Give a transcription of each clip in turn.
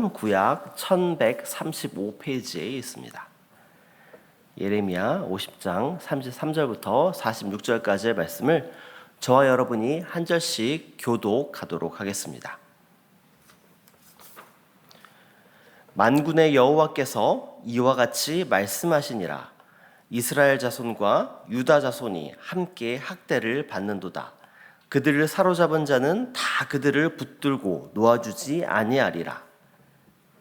말씀은 구약 1135페이지에 있습니다. 예레미야 50장 33절부터 46절까지의 말씀을 저와 여러분이 한 절씩 교독하도록 하겠습니다. 만군의 여호와께서 이와 같이 말씀하시니라. 이스라엘 자손과 유다 자손이 함께 학대를 받는도다. 그들을 사로잡은 자는 다 그들을 붙들고 놓아주지 아니하리라.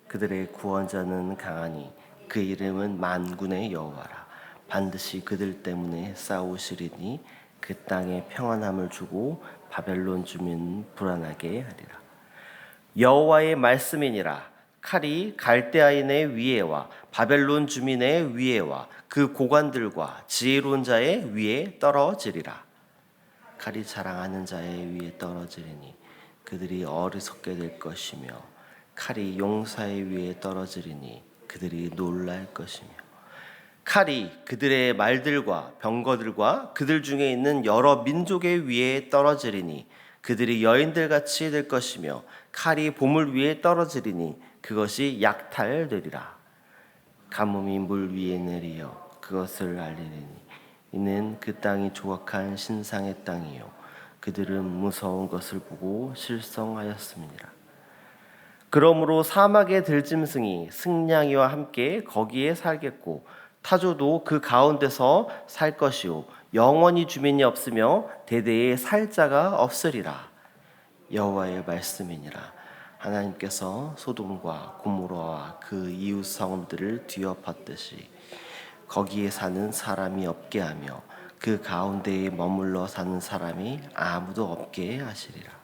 그들의 구원자는 강하니 그 이름은 만군의 여호와라. 반드시 그들 때문에 싸우시리니 그 땅에 평안함을 주고 바벨론 주민 불안하게 하리라. 여호와의 말씀이니라. 칼이 갈대아인의 위에와 바벨론 주민의 위에와 그 고관들과 지혜로운 자의 위에 떨어지리라. 칼이 자랑하는 자의 위에 떨어지리니 그들이 어리석게 될 것이며 칼이 용사의 위에 떨어지리니 그들이 놀랄 것이며 칼이 그들의 말들과 병거들과 그들 중에 있는 여러 민족의 위에 떨어지리니 그들이 여인들같이 될 것이며 칼이 보물 위에 떨어지리니 그것이 약탈되리라. 가뭄이 물 위에 내리어 그것을 알리리니 이는 그 땅이 조악한 신상의 땅이요 그들은 무서운 것을 보고 실성하였음이니라. 그러므로 사막의 들짐승이 승냥이와 함께 거기에 살겠고 타조도 그 가운데서 살 것이요 영원히 주민이 없으며 대대에 살 자가 없으리라. 여호와의 말씀이니라. 하나님께서 소돔과 고모라와 그 이웃 성읍들을 뒤엎었듯이 거기에 사는 사람이 없게 하며 그 가운데에 머물러 사는 사람이 아무도 없게 하시리라.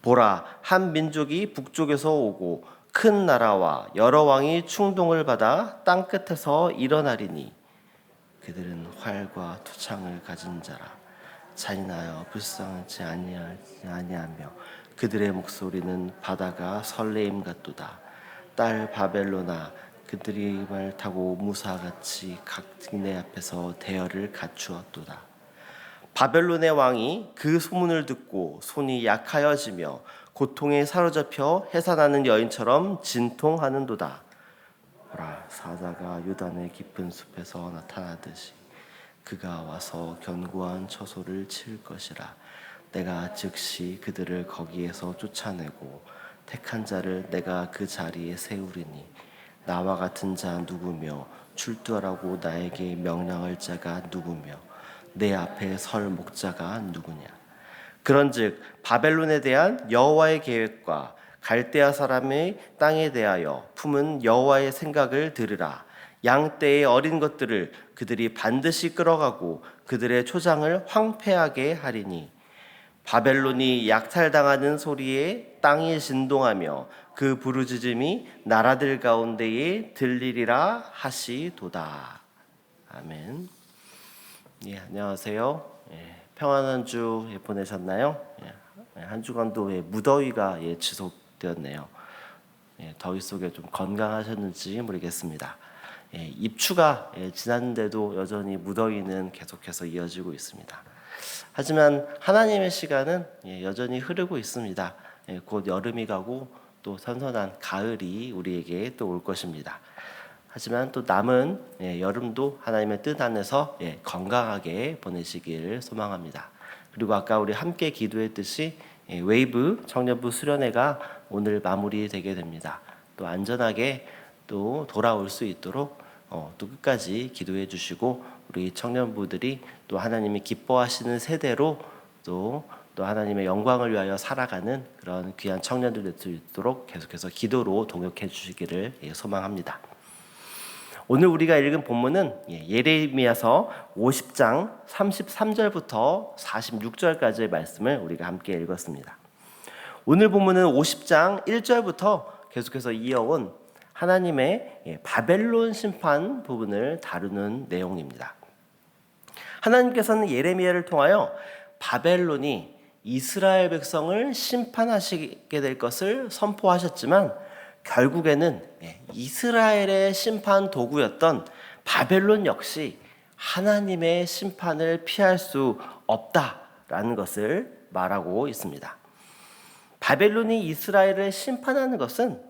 보라, 한 민족이 북쪽에서 오고 큰 나라와 여러 왕이 충동을 받아 땅끝에서 일어나리니 그들은 활과 투창을 가진 자라. 잔인하여 불쌍하지 아니하며 그들의 목소리는 바다가 설레임 같도다. 딸 바벨로나, 그들이 말 타고 무사같이 각기네 앞에서 대열을 갖추었도다. 바벨론의 왕이 그 소문을 듣고 손이 약하여지며 고통에 사로잡혀 해산하는 여인처럼 진통하는도다. 보라, 사자가 요단의 깊은 숲에서 나타나듯이 그가 와서 견고한 처소를 칠 것이라. 내가 즉시 그들을 거기에서 쫓아내고 택한 자를 내가 그 자리에 세우리니 나와 같은 자 누구며 출두하라고 나에게 명령할 자가 누구며 내 앞에 설 목자가 누구냐. 그런즉 바벨론에 대한 여호와의 계획과 갈대아 사람의 땅에 대하여 품은 여호와의 생각을 들으라. 양떼의 어린 것들을 그들이 반드시 끌어가고 그들의 초장을 황폐하게 하리니 바벨론이 약탈당하는 소리에 땅이 진동하며 그 부르짖음이 나라들 가운데에 들리리라 하시도다. 아멘. 예, 안녕하세요. 평안한 주 보내셨나요? 한 주간도 무더위가 지속되었네요. 더위 속에 좀 건강하셨는지 모르겠습니다. 입추가 지났는데도 여전히 무더위는 계속해서 이어지고 있습니다. 하지만 하나님의 시간은 여전히 흐르고 있습니다. 곧 여름이 가고 또 선선한 가을이 우리에게 또 올 것입니다. 하지만 또 남은 여름도 하나님의 뜻 안에서 건강하게 보내시기를 소망합니다. 그리고 아까 우리 함께 기도했듯이 웨이브 청년부 수련회가 오늘 마무리되게 됩니다. 또 안전하게 또 돌아올 수 있도록 또 끝까지 기도해 주시고 우리 청년부들이 또 하나님이 기뻐하시는 세대로 또 하나님의 영광을 위하여 살아가는 그런 귀한 청년들 될 수 있도록 계속해서 기도로 동역해 주시기를 소망합니다. 오늘 우리가 읽은 본문은 예레미야서 50장 33절부터 46절까지의 말씀을 우리가 함께 읽었습니다. 오늘 본문은 50장 1절부터 계속해서 이어온 하나님의 바벨론 심판 부분을 다루는 내용입니다. 하나님께서는 예레미야를 통하여 바벨론이 이스라엘 백성을 심판하시게 될 것을 선포하셨지만 결국에는 이스라엘의 심판 도구였던 바벨론 역시 하나님의 심판을 피할 수 없다라는 것을 말하고 있습니다. 바벨론이 이스라엘을 심판하는 것은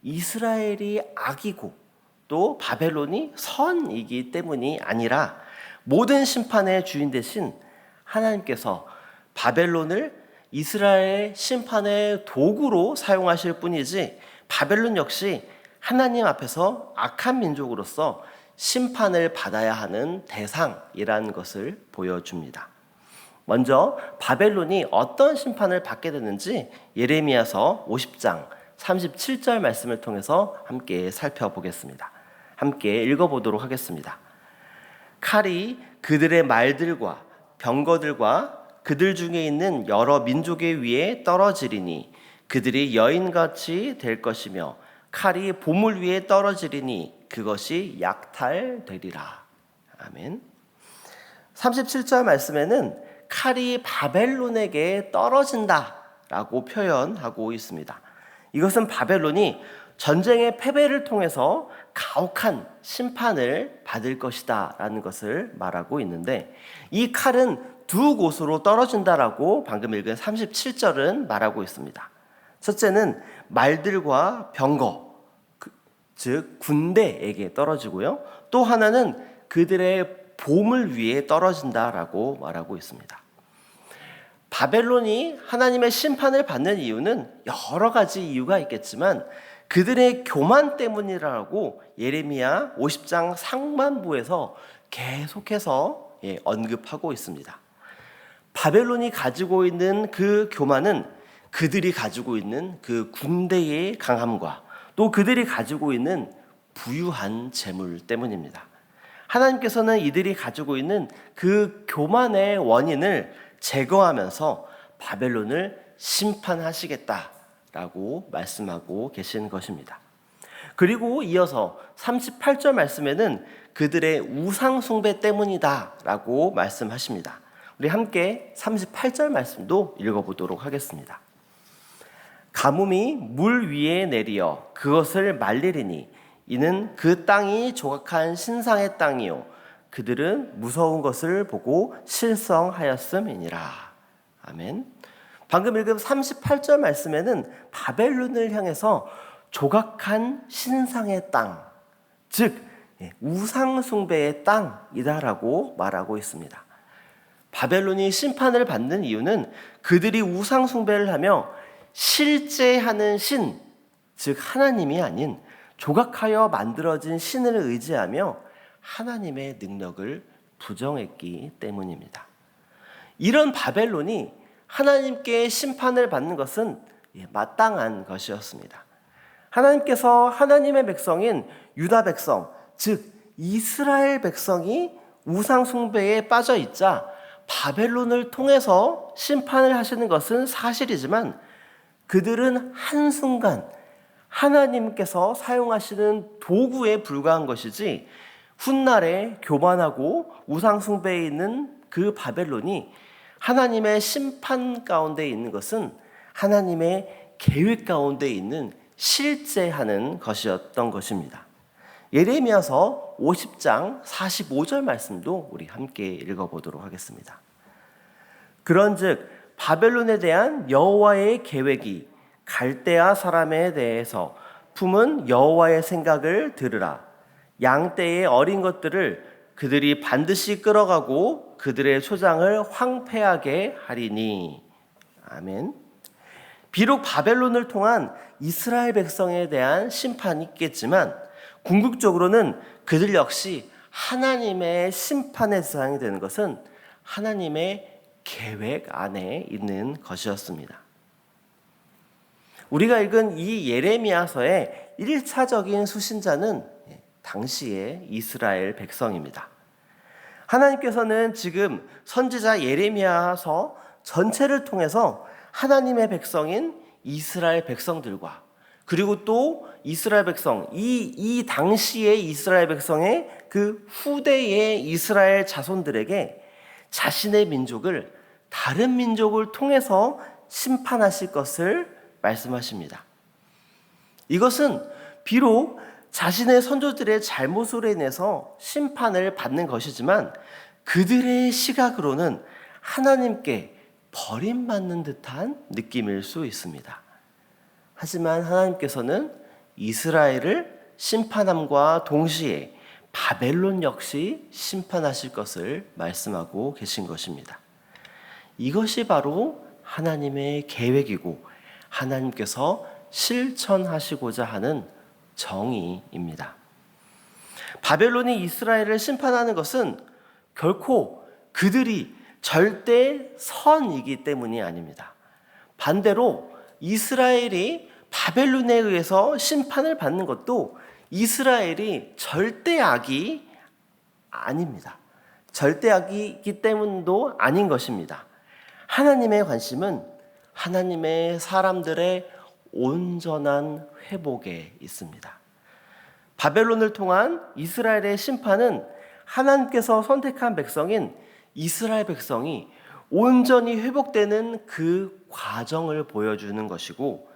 이스라엘이 악이고 또 바벨론이 선이기 때문이 아니라 모든 심판의 주인 되신 하나님께서 바벨론을 이스라엘 심판의 도구로 사용하실 뿐이지 바벨론 역시 하나님 앞에서 악한 민족으로서 심판을 받아야 하는 대상이라는 것을 보여줍니다. 먼저 바벨론이 어떤 심판을 받게 되는지 예레미야서 50장 37절 말씀을 통해서 함께 살펴보겠습니다. 함께 읽어보도록 하겠습니다. 칼이 그들의 말들과 병거들과 그들 중에 있는 여러 민족의 위에 떨어지리니 그들이 여인같이 될 것이며 칼이 보물 위에 떨어지리니 그것이 약탈되리라. 아멘. 37절 말씀에는 칼이 바벨론에게 떨어진다라고 표현하고 있습니다. 이것은 바벨론이 전쟁의 패배를 통해서 가혹한 심판을 받을 것이다 라는 것을 말하고 있는데, 이 칼은 두 곳으로 떨어진다라고 방금 읽은 37절은 말하고 있습니다. 첫째는 말들과 병거, 즉 군대에게 떨어지고요. 또 하나는 그들의 보물 위에 떨어진다라고 말하고 있습니다. 바벨론이 하나님의 심판을 받는 이유는 여러 가지 이유가 있겠지만 그들의 교만 때문이라고 예레미야 50장 상반부에서 계속해서 언급하고 있습니다. 바벨론이 가지고 있는 그 교만은 그들이 가지고 있는 그 군대의 강함과 또 그들이 가지고 있는 부유한 재물 때문입니다. 하나님께서는 이들이 가지고 있는 그 교만의 원인을 제거하면서 바벨론을 심판하시겠다라고 말씀하고 계신 것입니다. 그리고 이어서 38절 말씀에는 그들의 우상 숭배 때문이다라고 말씀하십니다. 우리 함께 38절 말씀도 읽어보도록 하겠습니다. 가뭄이 물 위에 내리어 그것을 말리리니 이는 그 땅이 조각한 신상의 땅이요 그들은 무서운 것을 보고 실성하였음이니라. 아멘. 방금 읽은 38절 말씀에는 바벨론을 향해서 조각한 신상의 땅, 즉 우상 숭배의 땅이다라고 말하고 있습니다. 바벨론이 심판을 받는 이유는 그들이 우상 숭배를 하며 실제 하는 신, 즉 하나님이 아닌 조각하여 만들어진 신을 의지하며 하나님의 능력을 부정했기 때문입니다. 이런 바벨론이 하나님께 심판을 받는 것은 마땅한 것이었습니다. 하나님께서 하나님의 백성인 유다 백성, 즉 이스라엘 백성이 우상 숭배에 빠져 있자 바벨론을 통해서 심판을 하시는 것은 사실이지만 그들은 한순간 하나님께서 사용하시는 도구에 불과한 것이지 훗날에 교만하고 우상 숭배에 있는 그 바벨론이 하나님의 심판 가운데 있는 것은 하나님의 계획 가운데 있는 실제 하는 것이었던 것입니다. 예레미야서 50장 45절 말씀도 우리 함께 읽어보도록 하겠습니다. 그런즉 바벨론에 대한 여호와의 계획이 갈대아 사람에 대해서 품은 여호와의 생각을 들으라. 양떼의 어린 것들을 그들이 반드시 끌어가고 그들의 초장을 황폐하게 하리니. 아멘. 비록 바벨론을 통한 이스라엘 백성에 대한 심판이 있겠지만 궁극적으로는 그들 역시 하나님의 심판의 대상이 되는 것은 하나님의 계획 안에 있는 것이었습니다. 우리가 읽은 이 예레미야서의 1차적인 수신자는 당시의 이스라엘 백성입니다. 하나님께서는 지금 선지자 예레미야서 전체를 통해서 하나님의 백성인 이스라엘 백성들과 그리고 또 이스라엘 백성, 이 당시의 이스라엘 백성의 그 후대의 이스라엘 자손들에게 자신의 민족을 다른 민족을 통해서 심판하실 것을 말씀하십니다. 이것은 비록 자신의 선조들의 잘못으로 인해서 심판을 받는 것이지만 그들의 시각으로는 하나님께 버림받는 듯한 느낌일 수 있습니다. 하지만 하나님께서는 이스라엘을 심판함과 동시에 바벨론 역시 심판하실 것을 말씀하고 계신 것입니다. 이것이 바로 하나님의 계획이고 하나님께서 실천하시고자 하는 정의입니다. 바벨론이 이스라엘을 심판하는 것은 결코 그들이 절대 선이기 때문이 아닙니다. 반대로 이스라엘이 바벨론에 의해서 심판을 받는 것도 이스라엘이 절대 악이 아닙니다. 절대 악이기 때문도 아닌 것입니다. 하나님의 관심은 하나님의 사람들의 온전한 회복에 있습니다. 바벨론을 통한 이스라엘의 심판은 하나님께서 선택한 백성인 이스라엘 백성이 온전히 회복되는 그 과정을 보여주는 것이고,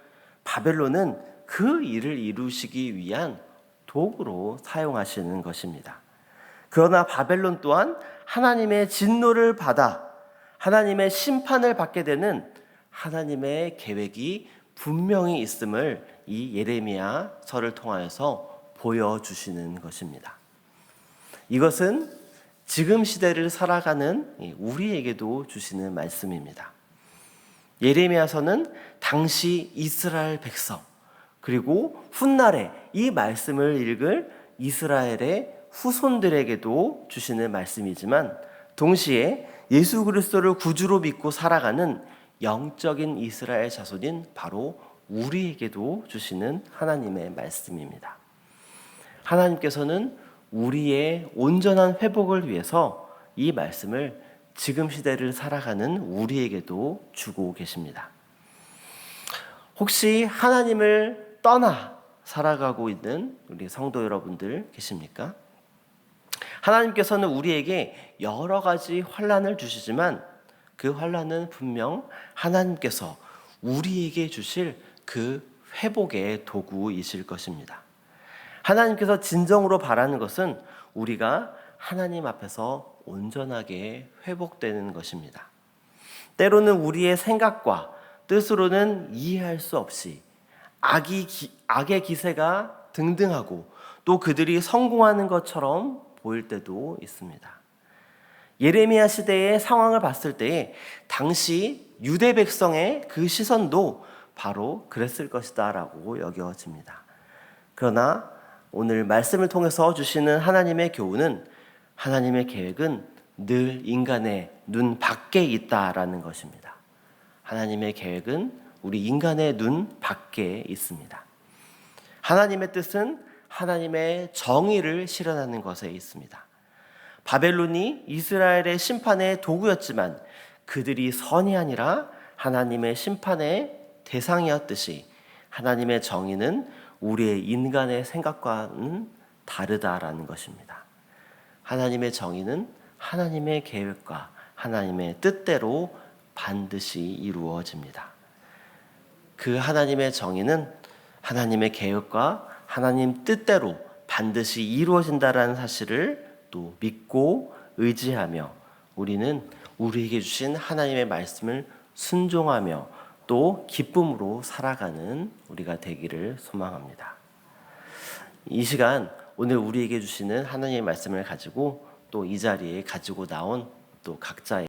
바벨론은 그 일을 이루시기 위한 도구로 사용하시는 것입니다. 그러나 바벨론 또한 하나님의 진노를 받아 하나님의 심판을 받게 되는 하나님의 계획이 분명히 있음을 이 예레미야서를 통하여서 보여주시는 것입니다. 이것은 지금 시대를 살아가는 우리에게도 주시는 말씀입니다. 예레미야서는 당시 이스라엘 백성, 그리고 훗날에 이 말씀을 읽을 이스라엘의 후손들에게도 주시는 말씀이지만, 동시에 예수 그리스도를 구주로 믿고 살아가는 영적인 이스라엘 자손인 바로 우리에게도 주시는 하나님의 말씀입니다. 하나님께서는 우리의 온전한 회복을 위해서 이 말씀을 지금 시대를 살아가는 우리에게도 주고 계십니다. 혹시 하나님을 떠나 살아가고 있는 우리 성도 여러분들 계십니까? 하나님께서는 우리에게 여러 가지 환난을 주시지만 그 환난은 분명 하나님께서 우리에게 주실 그 회복의 도구이실 것입니다. 하나님께서 진정으로 바라는 것은 우리가 하나님 앞에서 온전하게 회복되는 것입니다. 때로는 우리의 생각과 뜻으로는 이해할 수 없이 악의 기세가 등등하고 또 그들이 성공하는 것처럼 보일 때도 있습니다. 예레미야 시대의 상황을 봤을 때에 당시 유대 백성의 그 시선도 바로 그랬을 것이다 라고 여겨집니다. 그러나 오늘 말씀을 통해서 주시는 하나님의 교훈은, 하나님의 계획은 늘 인간의 눈 밖에 있다라는 것입니다. 하나님의 계획은 우리 인간의 눈 밖에 있습니다. 하나님의 뜻은 하나님의 정의를 실현하는 것에 있습니다. 바벨론이 이스라엘의 심판의 도구였지만 그들이 선이 아니라 하나님의 심판의 대상이었듯이 하나님의 정의는 우리의 인간의 생각과는 다르다라는 것입니다. 하나님의 정의는 하나님의 계획과 하나님의 뜻대로 반드시 이루어집니다. 그 하나님의 정의는 하나님의 계획과 하나님 뜻대로 반드시 이루어진다라는 사실을 또 믿고 의지하며 우리는 우리에게 주신 하나님의 말씀을 순종하며 또 기쁨으로 살아가는 우리가 되기를 소망합니다. 이 시간 오늘 우리에게 주시는 하나님의 말씀을 가지고 또 이 자리에 가지고 나온 또 각자의